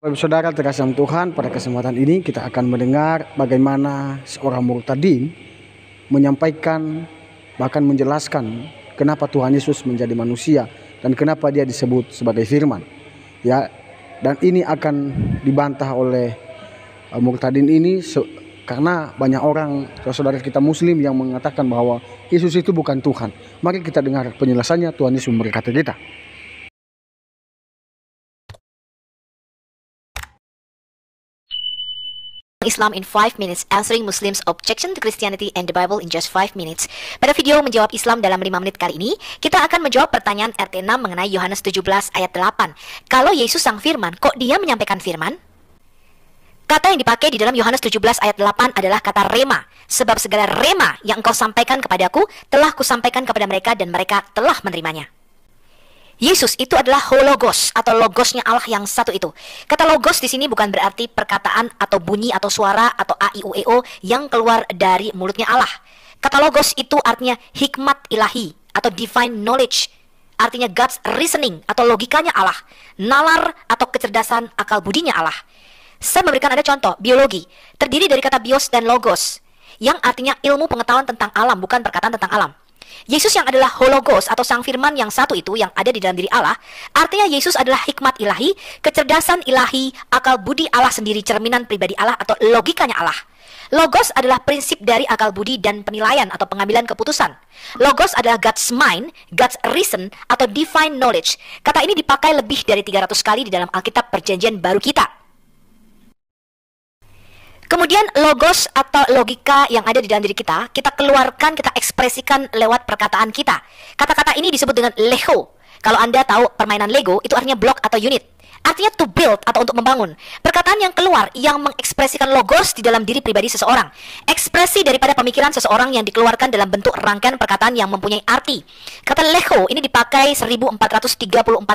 Bapak Saudara terkasih Tuhan, pada kesempatan ini kita akan mendengar bagaimana seorang murtadin menyampaikan bahkan menjelaskan kenapa Tuhan Yesus menjadi manusia dan kenapa dia disebut sebagai firman. Ya, dan ini akan dibantah oleh murtadin ini karena banyak orang saudara kita muslim yang mengatakan bahwa Yesus itu bukan Tuhan. Mari kita dengar penjelasannya. Tuhan Yesus memberkati kita. Islam in 5 minutes, answering Muslims' objection to Christianity and the Bible in just 5 minutes. Pada video menjawab Islam dalam 5 menit kali ini, kita akan menjawab pertanyaan RT6 mengenai Yohanes 17 ayat 8. Kalau Yesus sang firman, kok dia menyampaikan firman? Kata yang dipakai di dalam Yohanes 17 ayat 8 adalah kata rema. Sebab segala rema yang engkau sampaikan kepadaku, telah kusampaikan kepada mereka dan mereka telah menerimanya. Yesus itu adalah hologos atau logosnya Allah yang satu itu. Kata logos di sini bukan berarti perkataan atau bunyi atau suara atau a i u e o yang keluar dari mulutnya Allah. Kata logos itu artinya hikmat ilahi atau divine knowledge. Artinya God's reasoning atau logikanya Allah, nalar atau kecerdasan akal budinya Allah. Saya memberikan ada contoh biologi, terdiri dari kata bios dan logos, yang artinya ilmu pengetahuan tentang alam, bukan perkataan tentang alam. Yesus yang adalah hologos atau sang firman yang satu itu yang ada di dalam diri Allah, artinya Yesus adalah hikmat ilahi, kecerdasan ilahi, akal budi Allah sendiri, cerminan pribadi Allah atau logikanya Allah. Logos adalah prinsip dari akal budi dan penilaian atau pengambilan keputusan. Logos adalah God's mind, God's reason atau divine knowledge. Kata ini dipakai lebih dari 300 kali di dalam Alkitab Perjanjian Baru kita. Kemudian logos atau logika yang ada di dalam diri kita keluarkan, kita ekspresikan lewat perkataan kita. Kata-kata ini disebut dengan Lego. Kalau Anda tahu permainan Lego, itu artinya blok atau unit. Artinya to build atau untuk membangun. Perkataan yang keluar yang mengekspresikan logos di dalam diri pribadi seseorang. Ekspresi daripada pemikiran seseorang yang dikeluarkan dalam bentuk rangkaian perkataan yang mempunyai arti. Kata Lego ini dipakai 1434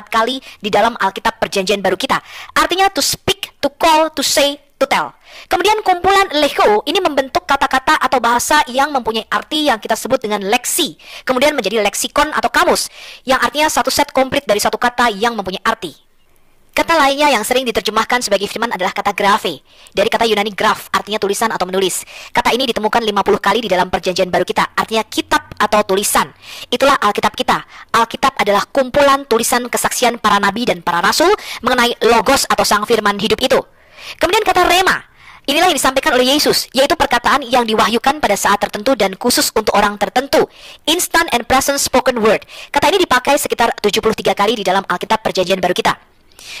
kali di dalam Alkitab Perjanjian Baru kita. Artinya to speak, to call, to say, to tell. Kemudian kumpulan Lego ini membentuk kata-kata atau bahasa yang mempunyai arti yang kita sebut dengan leksi. Kemudian menjadi leksikon atau kamus, yang artinya satu set komplit dari satu kata yang mempunyai arti. Kata lainnya yang sering diterjemahkan sebagai firman adalah kata graphe. Dari kata Yunani graph, artinya tulisan atau menulis. Kata ini ditemukan 50 kali di dalam Perjanjian Baru kita, artinya kitab atau tulisan. Itulah Alkitab kita. Alkitab adalah kumpulan tulisan kesaksian para nabi dan para rasul mengenai logos atau sang firman hidup itu. Kemudian kata rema. Inilah yang disampaikan oleh Yesus, yaitu perkataan yang diwahyukan pada saat tertentu dan khusus untuk orang tertentu. Instant and present spoken word. Kata ini dipakai sekitar 73 kali di dalam Alkitab Perjanjian Baru kita.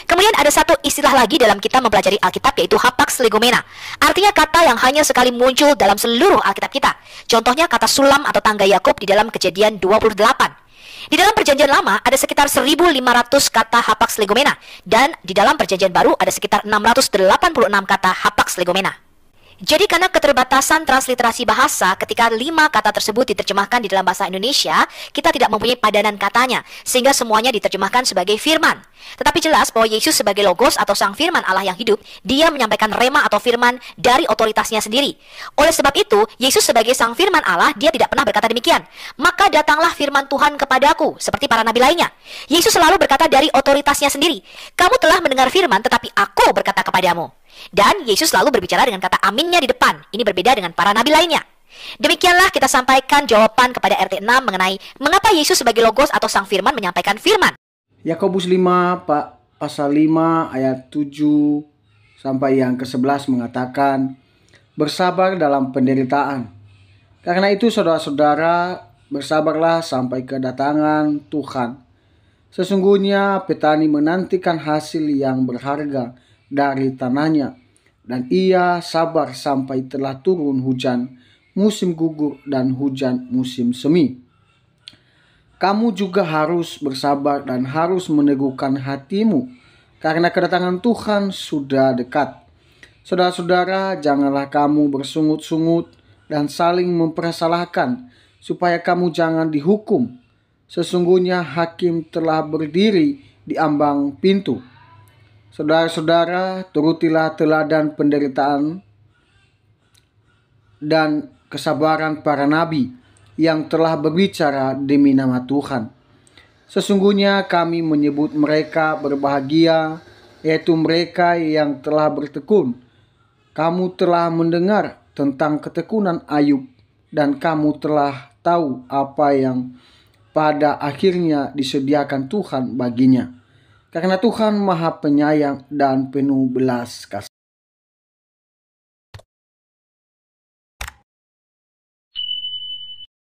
Kemudian ada satu istilah lagi dalam kita mempelajari Alkitab, yaitu hapax legomena. Artinya kata yang hanya sekali muncul dalam seluruh Alkitab kita. Contohnya kata sulam atau tangga Yakub di dalam Kejadian 28. Di dalam Perjanjian Lama ada sekitar 1.500 kata hapax legomena, dan di dalam Perjanjian Baru ada sekitar 686 kata hapax legomena. Jadi karena keterbatasan transliterasi bahasa, ketika 5 kata tersebut diterjemahkan di dalam bahasa Indonesia, kita tidak mempunyai padanan katanya, sehingga semuanya diterjemahkan sebagai firman. Tetapi jelas bahwa Yesus sebagai logos atau sang firman Allah yang hidup, dia menyampaikan rema atau firman dari otoritasnya sendiri. Oleh sebab itu, Yesus sebagai sang firman Allah, dia tidak pernah berkata demikian. Maka datanglah firman Tuhan kepadaku, seperti para nabi lainnya. Yesus selalu berkata dari otoritasnya sendiri. Kamu telah mendengar firman, tetapi aku berkata kepadamu. Dan Yesus selalu berbicara dengan kata aminnya di depan. Ini berbeda dengan para nabi lainnya. Demikianlah kita sampaikan jawaban kepada RT6 mengenai mengapa Yesus sebagai logos atau sang firman menyampaikan firman. Yakobus 5 pasal 5 ayat 7 sampai yang ke-11 mengatakan, bersabar dalam penderitaan. Karena itu saudara-saudara, bersabarlah sampai kedatangan Tuhan. Sesungguhnya petani menantikan hasil yang berharga dari tanahnya, dan ia sabar sampai telah turun hujan musim gugur dan hujan musim semi. Kamu juga harus bersabar dan harus meneguhkan hatimu, karena kedatangan Tuhan sudah dekat. Saudara-saudara, janganlah kamu bersungut-sungut dan saling mempersalahkan, supaya kamu jangan dihukum. Sesungguhnya hakim telah berdiri di ambang pintu. Saudara-saudara, turutilah teladan penderitaan dan kesabaran para nabi yang telah berbicara demi nama Tuhan. Sesungguhnya kami menyebut mereka berbahagia yaitu mereka yang telah bertekun. Kamu telah mendengar tentang ketekunan Ayub, dan kamu telah tahu apa yang pada akhirnya disediakan Tuhan baginya. Karena Tuhan Maha Penyayang dan penuh belas kasih.